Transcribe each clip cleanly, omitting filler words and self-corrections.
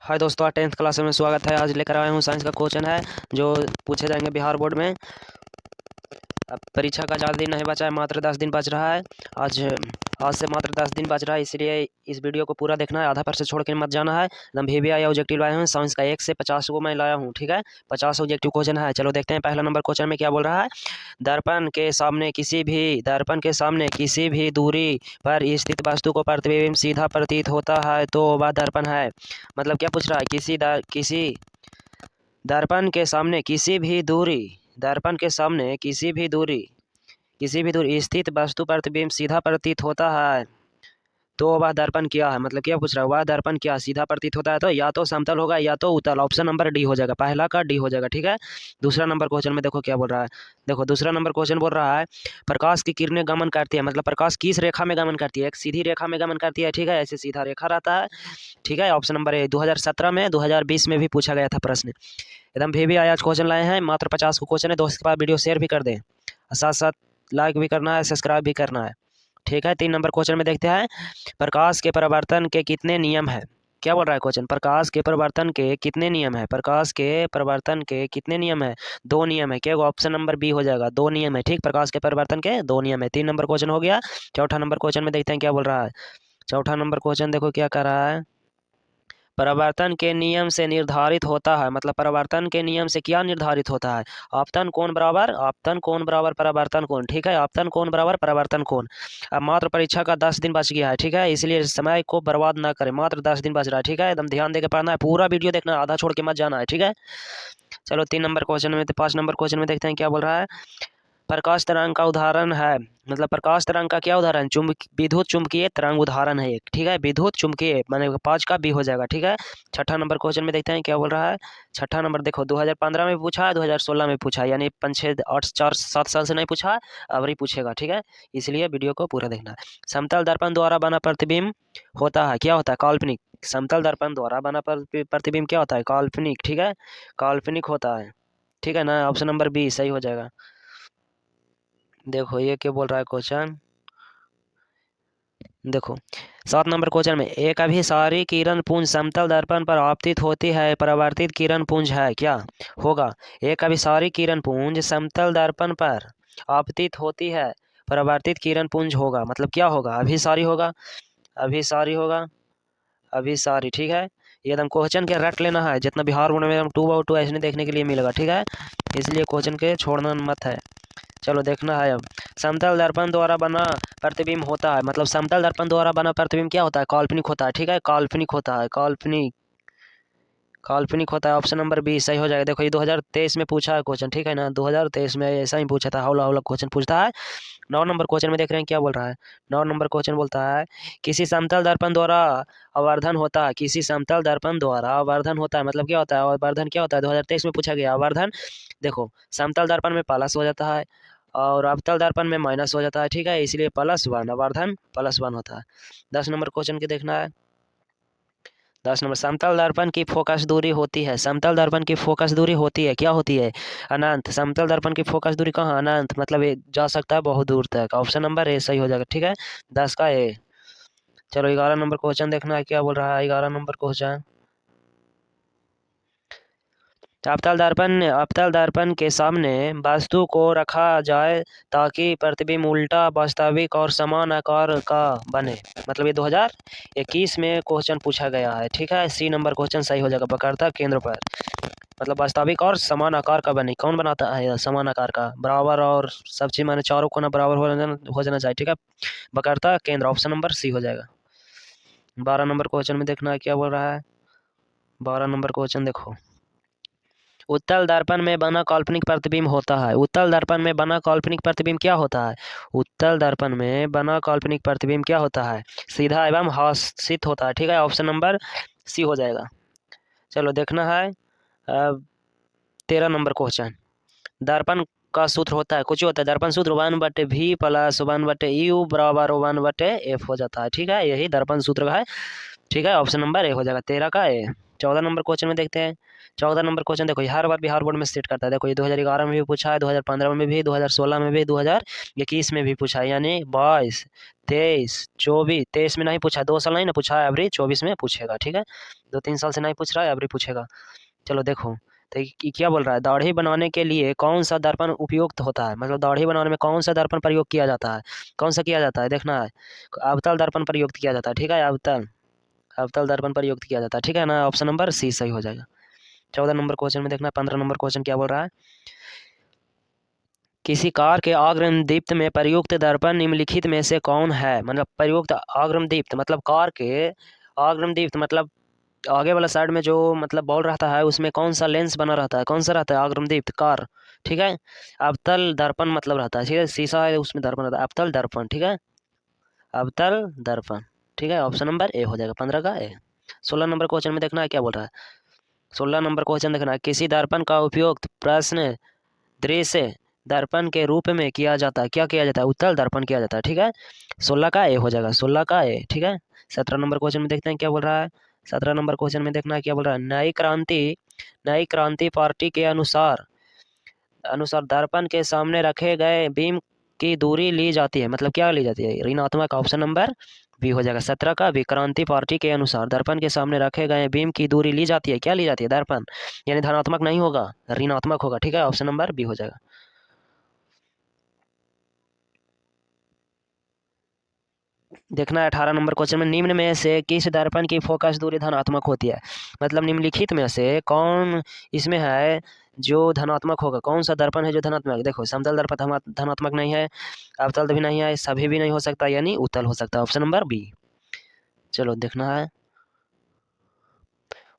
हाय दोस्तों, 10th class में स्वागत है। आज लेकर आया हूँ साइंस का क्वेश्चन है जो पूछे जाएंगे बिहार बोर्ड में। अब परीक्षा का ज़्यादा दिन नहीं बचा है, मात्र 10 दिन बच रहा है। आज आज से मात्र 10 दिन बच रहा है, इसलिए इस वीडियो को पूरा देखना है। आधा पर से छोड़ के मत जाना है। एकदम VBI ऑब्जेक्टिव लाए हैं साइंस का। 1 से 50 को मैं लाया हूँ, ठीक है। 50 ऑब्जेक्टिव क्वेश्चन है। चलो देखते हैं पहला नंबर क्वेश्चन में क्या बोल रहा है। दर्पण के सामने किसी भी दूरी पर स्थित वस्तु को प्रतिबिंब सीधा प्रतीत होता है तो वह दर्पण है। मतलब क्या पूछ रहा है, किसी दर्पण के सामने किसी भी दूरी स्थित वस्तु प्रतिबिंब सीधा प्रतीत होता है तो वह दर्पण क्या है। मतलब क्या पूछ रहा है, वह दर्पण क्या सीधा प्रतीत होता है तो या तो समतल होगा या तो उत्तल। ऑप्शन नंबर डी हो जाएगा, पहला का डी हो जाएगा, ठीक है। दूसरा नंबर क्वेश्चन में देखो क्या बोल रहा है। देखो दूसरा नंबर क्वेश्चन बोल रहा है, प्रकाश की किरणें गमन करती है। मतलब प्रकाश किस रेखा में गमन करती है, एक सीधी रेखा में गमन करती है, ठीक है। ऐसे सीधा रेखा रहता है, ठीक है। ऑप्शन नंबर ए। 2017 में 2020 में भी पूछा गया था प्रश्न। एकदम VBI आज क्वेश्चन लाए हैं। मात्र 50 को क्वेश्चन है। दोस्त के पास वीडियो शेयर भी कर दें, साथ साथ लाइक भी करना है, सब्सक्राइब भी करना है, ठीक है। 3 नंबर क्वेश्चन में देखते हैं, प्रकाश के परिवर्तन के कितने नियम है। क्या बोल रहा है क्वेश्चन, प्रकाश के परिवर्तन के कितने नियम है। प्रकाश के परिवर्तन के कितने नियम है, 2 नियम है। क्या ऑप्शन नंबर बी हो जाएगा, 2 नियम है, ठीक। प्रकाश के परिवर्तन के 2 नियम है। 3 नंबर क्वेश्चन हो गया। चौथा नंबर क्वेश्चन में देखते हैं क्या बोल रहा है। चौथा नंबर क्वेश्चन देखो क्या कर रहा है, परिवर्तन के नियम से निर्धारित होता है। मतलब परिवर्तन के नियम से क्या निर्धारित होता है, आपतन कोण बराबर परिवर्तन कोण, ठीक है। आपतन कोण बराबर परिवर्तन कोण। अब मात्र परीक्षा का 10 दिन बच गया है, ठीक है, इसलिए समय को बर्बाद ना करें। मात्र 10 दिन बच रहा है, ठीक है। एकदम ध्यान देकर पढ़ना है, पूरा वीडियो देखना है, आधा छोड़ के मत जाना है, ठीक है। चलो 3 नंबर क्वेश्चन में 5 नंबर क्वेश्चन में देखते हैं क्या बोल रहा है। प्रकाश तरंग का उदाहरण है। मतलब प्रकाश तरंग का क्या उदाहरण, विद्युत चुम्बकीय तरंग उदाहरण है एक, ठीक है। विद्युत चुम्बकीय माने 5 का बी हो जाएगा, ठीक है। छठा नंबर क्वेश्चन में देखते हैं क्या बोल रहा है। छठा नंबर देखो 2015 में पूछा है, 2016 में पूछा है, यानी 5 6 8 4 7 साल से नहीं पूछा है, अब ही पूछेगा, ठीक है। इसलिए वीडियो को पूरा देखना है। समतल दर्पण द्वारा बना प्रतिबिंब होता है, क्या होता है, काल्पनिक। समतल दर्पण द्वारा बना प्रतिबिंब क्या होता है, काल्पनिक, ठीक है। काल्पनिक होता है, ठीक है ना। ऑप्शन नंबर बी सही हो जाएगा। देखो ये क्या बोल रहा है क्वेश्चन, देखो 7 नंबर क्वेश्चन में, एक अभिसारी किरण पुंज समतल दर्पण पर आपतित होती है, परावर्तित किरण पुंज है, क्या होगा। एक अभिसारी किरण पुंज समतल दर्पण पर आपतित होती है, परावर्तित किरण पुंज होगा। मतलब क्या होगा, अभिसारी होगा, अभिसारी होगा, अभिसारी, ठीक है। ये एकदम क्वेश्चन के रट लेना है, जितना बिहार बोर्ड में 2/2 ऐसे देखने के लिए मिलेगा, ठीक है। इसलिए क्वेश्चन के छोड़ना मत है। चलो देखना है अब, समतल दर्पण द्वारा बना प्रतिबिंब होता है। मतलब समतल दर्पण द्वारा बना प्रतिबिंब क्या होता है, काल्पनिक होता है, ठीक है। काल्पनिक होता है, काल्पनिक होता है। ऑप्शन नंबर बी सही हो जाएगा। देखो ये 2023 में पूछा है क्वेश्चन, ठीक है ना। 2023 में ऐसा ही पूछा था, हौला हौला क्वेश्चन पूछता है। 9 नंबर क्वेश्चन में देख रहे हैं क्या बोल रहा है। 9 नंबर क्वेश्चन बोलता है, किसी समतल दर्पण द्वारा आवर्धन होता है। किसी समतल दर्पण द्वारा आवर्धन होता है, मतलब क्या होता है, आवर्धन क्या होता है, 2023 में पूछा गया आवर्धन। देखो समतल दर्पण में प्लस हो जाता है और अवतल दर्पण में माइनस हो जाता है, ठीक है। इसलिए +1 आवर्धन +1 होता है। 10 नंबर क्वेश्चन की देखना है। 10 नंबर, समतल दर्पण की फोकस दूरी होती है। समतल दर्पण की फोकस दूरी होती है, क्या होती है, अनंत। समतल दर्पण की फोकस दूरी कहाँ, अनंत, मतलब ये जा सकता है बहुत दूर तक। ऑप्शन नंबर ए सही हो जाएगा, ठीक है। 10 का ए। चलो 11 नंबर क्वेश्चन देखना है क्या बोल रहा है। 11 नंबर क्वेश्चन, अवतल दर्पण के सामने वस्तु को रखा जाए ताकि प्रतिबिंब उल्टा, वास्तविक और समान आकार का बने। मतलब ये 2021 में क्वेश्चन पूछा गया है, ठीक है। सी नंबर क्वेश्चन सही हो जाएगा, वक्रता केंद्र पर। मतलब वास्तविक और समान आकार का बने, कौन बनाता है समान आकार का, बराबर और सब चीज माने चारों कोना बराबर हो जाना चाहिए, ठीक है। वक्रता केंद्र, ऑप्शन नंबर सी हो जाएगा। 12 नंबर क्वेश्चन में देखना है क्या बोल रहा है। 12 नंबर क्वेश्चन देखो, उत्तल दर्पण में बना काल्पनिक प्रतिबिंब होता है। उत्तल दर्पण में बना काल्पनिक प्रतिबिंब क्या होता है, उत्तल दर्पण में बना काल्पनिक प्रतिबिंब क्या होता है, सीधा एवं हासित होता है, ठीक है। ऑप्शन नंबर सी हो जाएगा। चलो देखना है अब 13 नंबर क्वेश्चन, दर्पण का सूत्र होता है, कुछ होता है दर्पण सूत्र 1/v + 1/u = 1/f हो जाता है, ठीक है। यही दर्पण सूत्र का है। ठीक है, ऑप्शन नंबर ए हो जाएगा 13 का ए। 14 नंबर क्वेश्चन में देखते हैं। 14 नंबर क्वेश्चन देखो, हर बार बिहार बोर्ड में सेट करता है। देखो ये 2011 में भी पूछा है, 2015 में भी, 2016 में भी, 2021 में भी पूछा है, यानी 22, 23, 24, 23 में नहीं पूछा है, 2 साल नहीं ना पूछा है, अभी 24 में पूछेगा। ठीक है, 2-3 साल से नहीं पूछ रहा है, अभी पूछेगा। चलो देखो, तो क्या बोल रहा है, दाढ़ी बनाने के लिए कौन सा दर्पण उपयुक्त होता है, मतलब दाढ़ी बनाने में कौन सा दर्पण प्रयोग किया जाता है, कौन सा किया जाता है, देखना है। अवतल दर्पण प्रयुक्त किया जाता है। ठीक है, अवतल अवतल दर्पण प्रयुक्त किया जाता है। ठीक है ना, ऑप्शन नंबर सी सही हो जाएगा। 14 नंबर क्वेश्चन में देखना। 15 नंबर क्वेश्चन क्या बोल रहा है, किसी कार के अग्रिम दीप्त में प्रयुक्त दर्पण निम्नलिखित में से कौन है, मतलब प्रयुक्त अग्रिम दीप्त मतलब कार के अग्रिम दीप्त मतलब आगे वाला साइड में जो मतलब बॉल रहता है उसमें कौन सा लेंस बना रहता है, कौन सा रहता है, अग्रिम दीप्त कार। ठीक है, अवतल दर्पण मतलब रहता है, ठीक है, शीशा है उसमें दर्पण रहता है, अवतल दर्पण। ठीक है, अवतल दर्पण। ठीक है, ऑप्शन नंबर ए हो जाएगा 15 का ए। 16 नंबर क्वेश्चन में देखना है क्या बोल रहा है। 16 नंबर क्वेश्चन देखना है, किसी दर्पण का उपयोग प्रश्न दृश्य दर्पण के रूप में किया जाता है, क्या किया जाता है, उत्तल दर्पण किया जाता है। ठीक है, 16 का ए हो जाएगा, 16 का ए। ठीक है, 17 नंबर क्वेश्चन में देखते हैं क्या बोल रहा है। 17 नंबर क्वेश्चन में देखना है क्या बोल रहा है, नई क्रांति पार्टी के अनुसार अनुसार दर्पण के सामने रखे गए बीम की दूरी ली जाती है, मतलब क्या ली जाती है, ऋणात्मक। ऑप्शन नंबर बी हो जाएगा 17 का विक्रांति पार्टी के अनुसार दर्पण के सामने रखे गए बीम की दूरी ली जाती है, क्या ली जाती है, दर्पण, यानी धनात्मक नहीं होगा, ऋणात्मक होगा। ठीक है, ऑप्शन नंबर बी हो जाएगा। देखना है 18 नंबर क्वेश्चन में, निम्न में से किस दर्पण की फोकस दूरी धनात्मक होती है, मतलब निम्नलिखित में से कौन इसमें है जो धनात्मक होगा, कौन सा दर्पण है जो धनात्मक। देखो समतल दर्पण धनात्मक नहीं है, अवतल भी नहीं है, सभी भी नहीं हो सकता, यानी उत्तल हो सकता है, ऑप्शन नंबर बी। चलो देखना है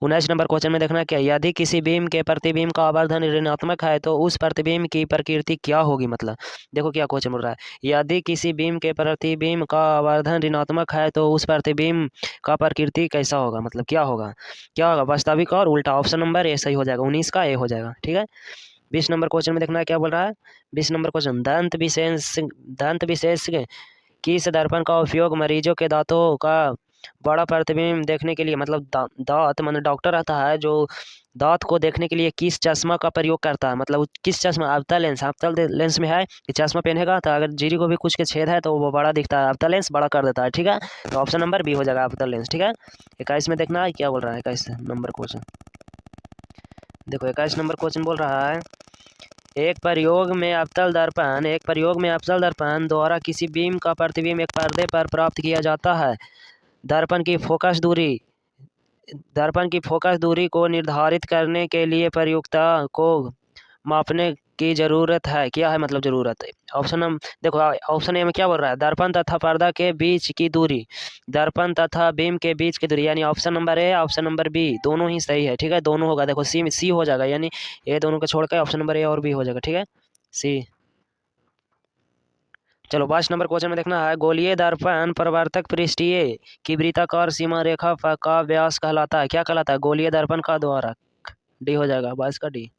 19 नंबर क्वेश्चन में देखना क्या, यदि किसी बीम के प्रतिबिंब का आवर्धन ऋणात्मक है तो उस प्रतिबिंब की प्रकृति क्या होगी, मतलब देखो क्या क्वेश्चन बोल रहा है, यदि किसी बीम के प्रतिबिंब का आवर्धन ऋणात्मक है तो उस प्रतिबिंब का प्रकृति कैसा होगा, मतलब क्या होगा, क्या होगा, वास्तविक और उल्टा। ऑप्शन नंबर ए सही हो जाएगा, 19 का ए हो जाएगा। ठीक है, 20 नंबर क्वेश्चन में देखना है क्या बोल रहा है। 20 नंबर क्वेश्चन, दंत विशेष किस दर्पण का उपयोग मरीजों के दांतों का बड़ा प्रतिबिंब देखने के लिए, मतलब दांत मतलब डॉक्टर रहता है जो दांत को देखने के लिए किस चश्मा का प्रयोग करता है, मतलब किस चश्मा, अवतल लेंस, अवतल लेंस में है कि चश्मा पहनेगा तो अगर जीरी को भी कुछ के छेद है तो वो बड़ा दिखता है, अवतल लेंस बड़ा कर देता है। ठीक है, तो ऑप्शन नंबर बी हो जाएगा अवतल लेंस। ठीक है, 21 में देखना है क्या बोल रहा है। 21 नंबर क्वेश्चन देखो, 21 नंबर क्वेश्चन बोल रहा है, एक प्रयोग में अवतल दर्पण द्वारा किसी बीम का प्रतिबिंब एक पर्दे पर प्राप्त किया जाता है। दर्पण की फोकस दूरी दर्पण की फोकस दूरी को निर्धारित करने के लिए प्रयुक्ता को मापने की जरूरत है, क्या है मतलब जरूरत है। देखो ऑप्शन ए में क्या बोल रहा है, दर्पण तथा पर्दा के बीच की दूरी, दर्पण तथा बीम के बीच की दूरी, यानी option number A option number B दोनों ही सही है। ठीक है, दोनों होगा, देखो सी हो जाएगा, यानी ये दोनों को छोड़कर ऑप्शन नंबर ए और बी हो जाएगा। ठीक है, सी। चलो 22 नंबर क्वेश्चन में देखना है, गोलीय दर्पण परावर्तक पृष्ठीय की वृत्ताकार सीमा रेखा का व्यास कहलाता है, क्या कहलाता है, गोलीय दर्पण का द्वारा। डी हो जाएगा 22 का डी।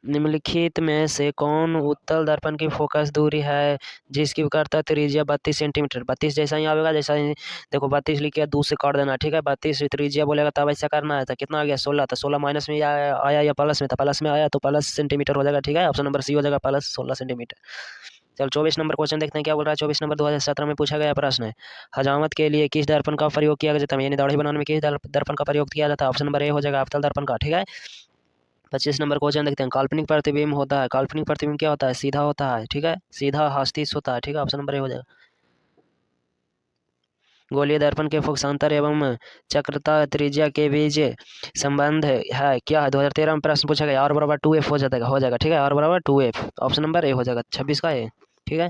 निम्नलिखित में से कौन उत्तल दर्पण की फोकस दूरी है जिसकी कर्ता त्रिज्या 32 सेंटीमीटर, 32 जैसा ही आएगा, जैसा ही देखो 32 लिख के 2 से काट देना। ठीक है, 32 त्रिज्या बोलेगा तब ऐसा करना है, तो कितना आ गया 16, तो 16 माइनस में आया या प्लस में, तो प्लस में आया तो प्लस सेंटीमीटर हो जाएगा। ठीक है, ऑप्शन नंबर सी हो जाएगा प्लस 16 सेंटीमीटर। चलो 24 नंबर क्वेश्चन देखते हैं क्या बोल रहा है। 24 नंबर 2017 में पूछा गया प्रश्न है, हजामत के लिए किस दर्पण का प्रयोग किया जाता है, यानी दाढ़ी बनाने में किस दर्पण का प्रयोग किया जाता है, ऑप्शन नंबर ए हो जाएगा अवतल दर्पण का। ठीक है, 25 नंबर क्वेश्चन देखते हैं, काल्पनिक प्रतिबिंब होता है, काल्पनिक प्रतिबिंब क्या होता है, सीधा होता है। ठीक है, सीधा हस्तिश होता है। ठीक है, ऑप्शन नंबर ए हो जाएगा। गोलीय दर्पण के फोकसांतर एवं चक्रता त्रिज्या के बीच संबंध है, क्या है, 2013 में प्रश्न पूछा गया, आर बराबर 2f हो जाएगा। ठीक है, आर बराबर 2f, ऑप्शन नंबर ए हो जाएगा 26 का ए। ठीक है,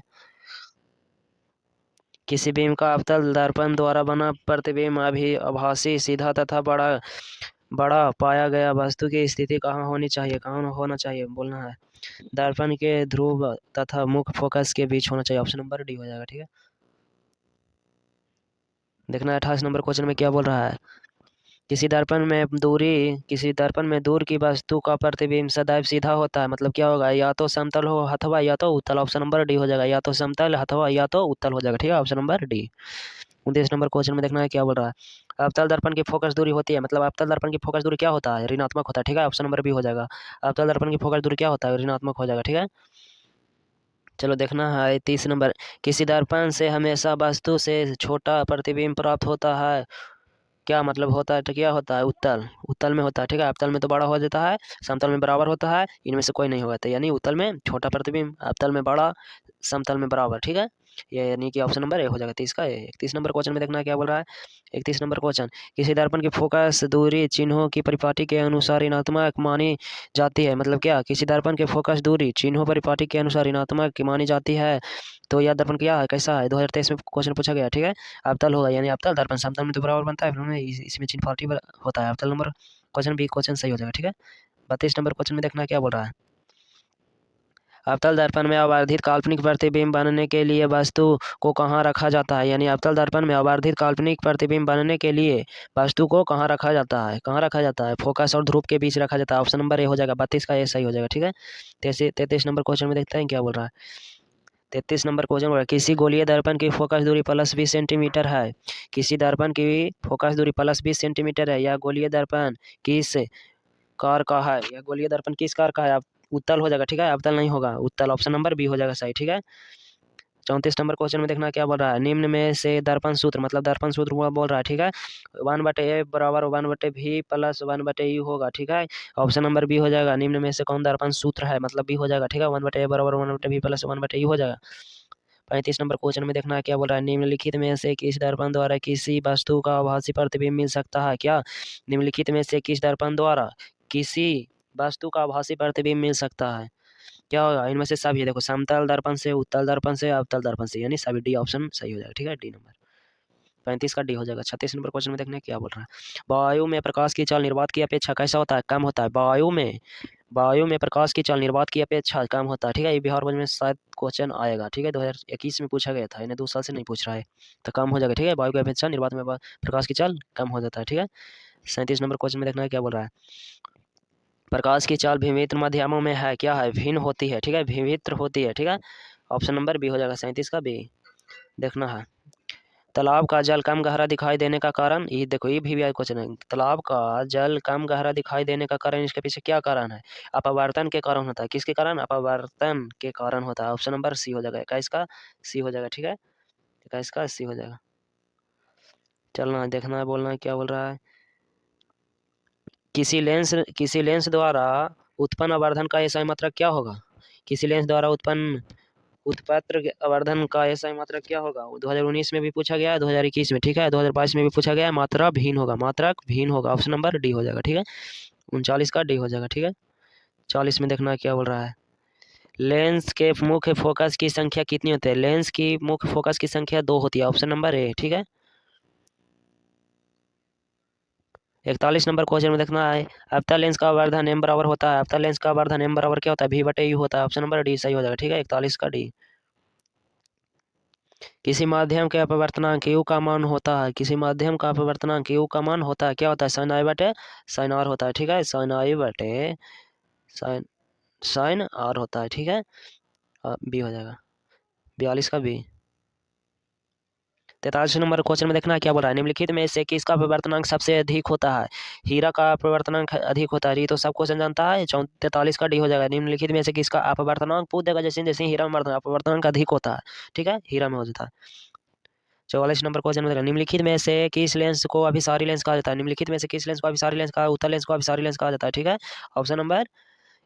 किसी बीम का अवतल दर्पण द्वारा बना प्रतिबिंब अभी आभासी सीधा तथा बड़ा बड़ा पाया गया वस्तु की स्थिति कहाँ होनी चाहिए, कहाँ होना चाहिए बोलना है, दर्पण के ध्रुव तथा मुख्य फोकस के बीच होना चाहिए, ऑप्शन नंबर डी हो जाएगा। ठीक है, देखना है 28 नंबर क्वेश्चन में क्या बोल रहा है, किसी दर्पण में दूर की वस्तु का प्रतिबिंब सदैव सीधा होता है, मतलब क्या होगा, या तो समतल हो अथवा या तो उत्तल, ऑप्शन नंबर डी हो जाएगा, या तो समतल अथवा या तो उत्तल हो जाएगा। ठीक है, option number D. 29 number question में देखना है क्या बोल रहा है। अवतल दर्पण की फोकस दूरी होती है, मतलब अवतल दर्पण की फोकस दूरी क्या होता है, ऋणात्मक होता है, ठीक है। ऑप्शन नंबर बी हो जाएगा। अवतल दर्पण की फोकस दूरी क्या होता है, ऋणात्मक हो जाएगा, ठीक है। चलो देखना है 30 नंबर। किसी दर्पण से हमेशा वस्तु से छोटा प्रतिबिंब प्राप्त होता है, क्या मतलब होता है, तो क्या होता है, उत्तल, उत्तल में होता है, ठीक है। अवतल में तो बड़ा हो जाता है, समतल में बराबर होता है, इनमें से कोई नहीं होगा, तो यानी उत्तल में छोटा प्रतिबिंब, अवतल में बड़ा, समतल में बराबर, ठीक है। ये यानी कि ऑप्शन नंबर ए हो जाएगा 30 का। 31 नंबर क्वेश्चन में देखना है क्या बोल रहा है। 31 नंबर क्वेश्चन। किसी दर्पण की फोकस दूरी चिन्हों की परिपाटी के अनुसार ऋणात्मक मानी जाती है, मतलब क्या, किसी दर्पण की फोकस दूरी चिन्हों परिपाटी के अनुसार ऋणात्मक मानी जाती है, तो यह दर्पण क्या है, कैसा है, 2023 में क्वेश्चन पूछा गया, ठीक है। अवतल होगा, यानी अवतल दर्पण समतल में तो बराबर बनता है, फिर उनमें इसमें चिन्ह पार्टी होता है अवतल नंबर। क्वेश्चन बी क्वेश्चन सही हो जाएगा, ठीक है। 32 नंबर क्वेश्चन में देखना क्या बोल रहा है। अवतल दर्पण में आवर्धित काल्पनिक प्रतिबिंब बनने के लिए वस्तु को कहाँ रखा जाता है, यानी अवतल दर्पण में आवर्धित काल्पनिक प्रतिबिंब बनने के लिए वस्तु को कहाँ रखा जाता है, कहाँ रखा जाता है, फोकस और ध्रुव के बीच रखा जाता है। ऑप्शन नंबर ए हो जाएगा, 32 का ए सही हो जाएगा, ठीक है। 33 नंबर क्वेश्चन में देखते हैं क्या बोल रहा है। 33 नंबर क्वेश्चन बोल रहा है, किसी गोलीय दर्पण की फोकस दूरी +20 सेंटीमीटर है, किसी दर्पण की फोकस दूरी +20 सेंटीमीटर है, या गोलीय दर्पण किस कार का है, या गोलीय दर्पण किस कार का है, आप उत्तल हो जाएगा, ठीक है, अवतल नहीं होगा, उत्तल, ऑप्शन नंबर बी हो जाएगा सही, ठीक है। 34 नंबर क्वेश्चन में देखना क्या बोल रहा है। निम्न में से दर्पण सूत्र, मतलब दर्पण सूत्र हुआ बोल रहा है, ठीक है। 1/a बराबर 1/v प्लस 1/u होगा, ठीक है। ऑप्शन नंबर बी हो जाएगा। निम्न में से कौन दर्पण सूत्र है, मतलब बी हो जाएगा, ठीक है। 1/a बराबर 1/v प्लस 1/u हो जाएगा। 35 नंबर क्वेश्चन में देखना है क्या बोल रहा है। निम्नलिखित में से किस दर्पण द्वारा किसी वस्तु का आभासी प्रतिबिंब मिल सकता है, क्या, निम्नलिखित में से किस दर्पण द्वारा किसी वस्तु का आभासी प्रतिबिंब मिल सकता है, क्या होगा, इनमें से सभी देखो, समतल दर्पण से, उत्तल दर्पण से, अवतल दर्पण से, यानी सभी डी ऑप्शन सही हो जाएगा, ठीक है, डी नंबर 35 का डी हो जाएगा। 36 नंबर क्वेश्चन में देखने क्या बोल रहा है। वायु में प्रकाश की चाल निर्वात की अपेक्षा कैसा होता है, कम होता है, वायु में प्रकाश की चाल निर्वात की अपेक्षा कम होता है, ठीक है। ये बिहार बोर्ड में शायद क्वेश्चन आएगा, ठीक है, 2021 में पूछा गया था, इन्हें 2 साल से नहीं पूछ रहा है, तो कम हो जाएगा, ठीक है। वायु की अपेक्षा निर्वात में प्रकाश की चाल कम हो जाता है, ठीक है। 37 नंबर क्वेश्चन में देखना है क्या बोल रहा है। प्रकाश की चाल विभिन्न माध्यमों में है, क्या है, भिन्न होती है, ठीक है, विभिन्न होती है, ठीक है। ऑप्शन नंबर बी हो जाएगा 37 का बी। देखना है, तालाब का जल कम गहरा दिखाई देने का कारण, ये देखो ये भी क्वेश्चन है, तालाब का जल कम गहरा दिखाई देने का कारण, इसके पीछे क्या कारण है, अपवर्तन के कारण होता है, किसके कारण, अपवर्तन के कारण होता है। ऑप्शन नंबर सी हो जाएगा, 21 का सी हो जाएगा, ठीक है, 21 का सी हो जाएगा। चलना है, देखना है, बोलना है क्या बोल रहा है। किसी लेंस द्वारा उत्पन्न आवर्धन का एसआई मात्रक क्या होगा, किसी लेंस द्वारा उत्पन्न उत्पात्र आवर्धन का एसआई मात्रक क्या होगा। 2019 में भी पूछा गया है, 2021 में, ठीक है, 2022 में भी पूछा गया है, मात्रा भिन्न होगा, मात्रक भिन्न होगा, ऑप्शन नंबर डी हो जाएगा, ठीक है। 39 का डी हो जाएगा, ठीक है। 40 में देखना क्या बोल रहा है। लेंस के मुख्य फोकस की संख्या कितनी होती है, लेंस की मुख्य फोकस की संख्या 2 होती है, ऑप्शन नंबर ए, ठीक है। 41 नंबर क्वेश्चन में देखना है, अवतल लेंस का आवर्धन एम बराबर होता है, अवतल लेंस का आवर्धन एम बराबर क्या होता है, v/u होता है, ऑप्शन नंबर डी सही हो जाएगा, ठीक है, 41 का डी। किसी माध्यम के अपवर्तनांक u का मान होता है, किसी माध्यम का अपवर्तनांक u का मान होता है, क्या होता है, साइन आई बटे साइन आर होता है, ठीक है, साइन आई बटे साइन साइन आर होता है, ठीक है। बी हो जाएगा, 42 का बी। 43 नंबर क्वेश्चन में देखना क्या बोल रहा है। निम्नलिखित में से किसका अपवर्तनांक सबसे अधिक होता है, हीरा का अपवर्तनांक अधिक होता है, ये तो सब क्वेश्चन जानता है। 43 का डी हो जाएगा। निम्नलिखित में से किसका अपवर्तनांक पूछ देगा, जैसे जैसे हीरा में अपवर्तनांक अधिक होता है, ठीक है, हीरा में हो जाता है। 44 नंबर क्वेश्चन में निम्नलिखित में से किस लेंस को अभिसारी लेंस कहा जाता है, निम्नलिखित में से किस लेंस को अभिसारी लेंस कहा, उत्तल लेंस को अभिसारी लेंस कहा जाता है, ठीक है, ऑप्शन नंबर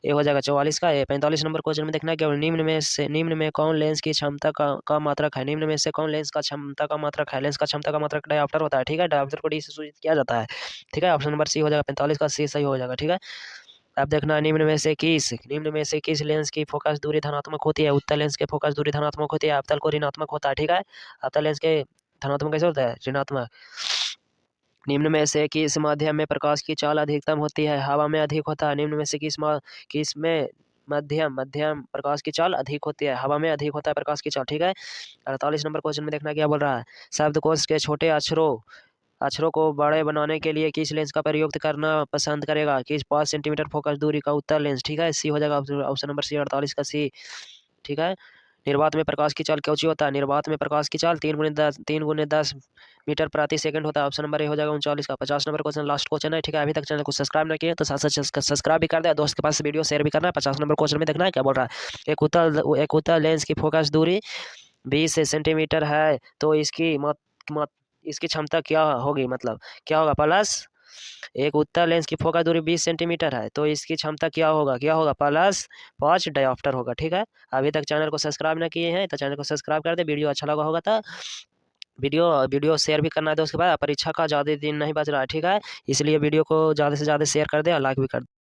ए हो जाएगा 44 का ए। 45 नंबर क्वेश्चन में देखना है केवल निम्न में कौन लेंस की क्षमता का मात्रक है, निम्न में से कौन लेंस का क्षमता का मात्रक है, लेंस का क्षमता का मात्रक डायोप्टर होता है, ठीक है, डायोप्टर को डी से सूचित किया जाता है, ठीक है, ऑप्शन नंबर सी हो जाएगा, 45 का सी सही हो जाएगा, ठीक है। अब देखना, निम्न में से किस लेंस की फोकस दूरी धनात्मक होती है, उत्तल लेंस के फोकस दूरी धनात्मक होती है, अवतल को ऋणात्मक होता है, ठीक है, अवतल लेंस के धनात्मक कैसे होता है, ऋणात्मक। निम्न में से किस माध्यम में प्रकाश की चाल अधिकतम होती है, हवा में अधिक होता है, निम्न में से किस में मध्यम मध्यम प्रकाश की चाल अधिक होती है, हवा में अधिक होता है प्रकाश की चाल, ठीक है। 48 नंबर क्वेश्चन में देखना क्या बोल रहा है। शब्दकोश के छोटे अक्षरों को बड़े बनाने के लिए किस लेंस का प्रयोग करना पसंद करेगा, किस 5 सेंटीमीटर फोकस दूरी का उत्तल लेंस, ठीक है, सी हो जाएगा, ऑप्शन नंबर सी 48 का सी, ठीक है। निर्वात में प्रकाश की चाल क्या होता है? निर्वात में प्रकाश की चाल 3 × 10 मीटर प्रति सेकंड होता है। ऑप्शन नंबर ए हो जाएगा 39 का। 50 नंबर क्वेश्चन लास्ट क्वेश्चन है, ठीक है। अभी तक चैनल को सब्सक्राइब नहीं किया तो साथ साथ सब्सक्राइब भी कर दे, दोस्त के पास वीडियो शेयर भी करना है। 50 नंबर क्वेश्चन में देखना है क्या बोल रहा है। एक उत्तल लेंस की फोकस दूरी 20 सेंटीमीटर है तो इसकी इसकी क्षमता क्या होगी, मतलब क्या होगा प्लस। एक उत्तल लेंस की फोकस दूरी 20 सेंटीमीटर है तो इसकी क्षमता क्या होगा प्लस 5 डायोप्टर होगा, ठीक है। अभी तक चैनल को सब्सक्राइब ना किए हैं तो चैनल को सब्सक्राइब कर दे। वीडियो अच्छा लगा होगा तो वीडियो वीडियो शेयर भी करना है दोस्त के बाद। परीक्षा का ज़्यादा दिन नहीं बच रहा है, ठीक है, इसलिए वीडियो को ज़्यादा से ज़्यादा शेयर कर दे और लाइक भी कर दे।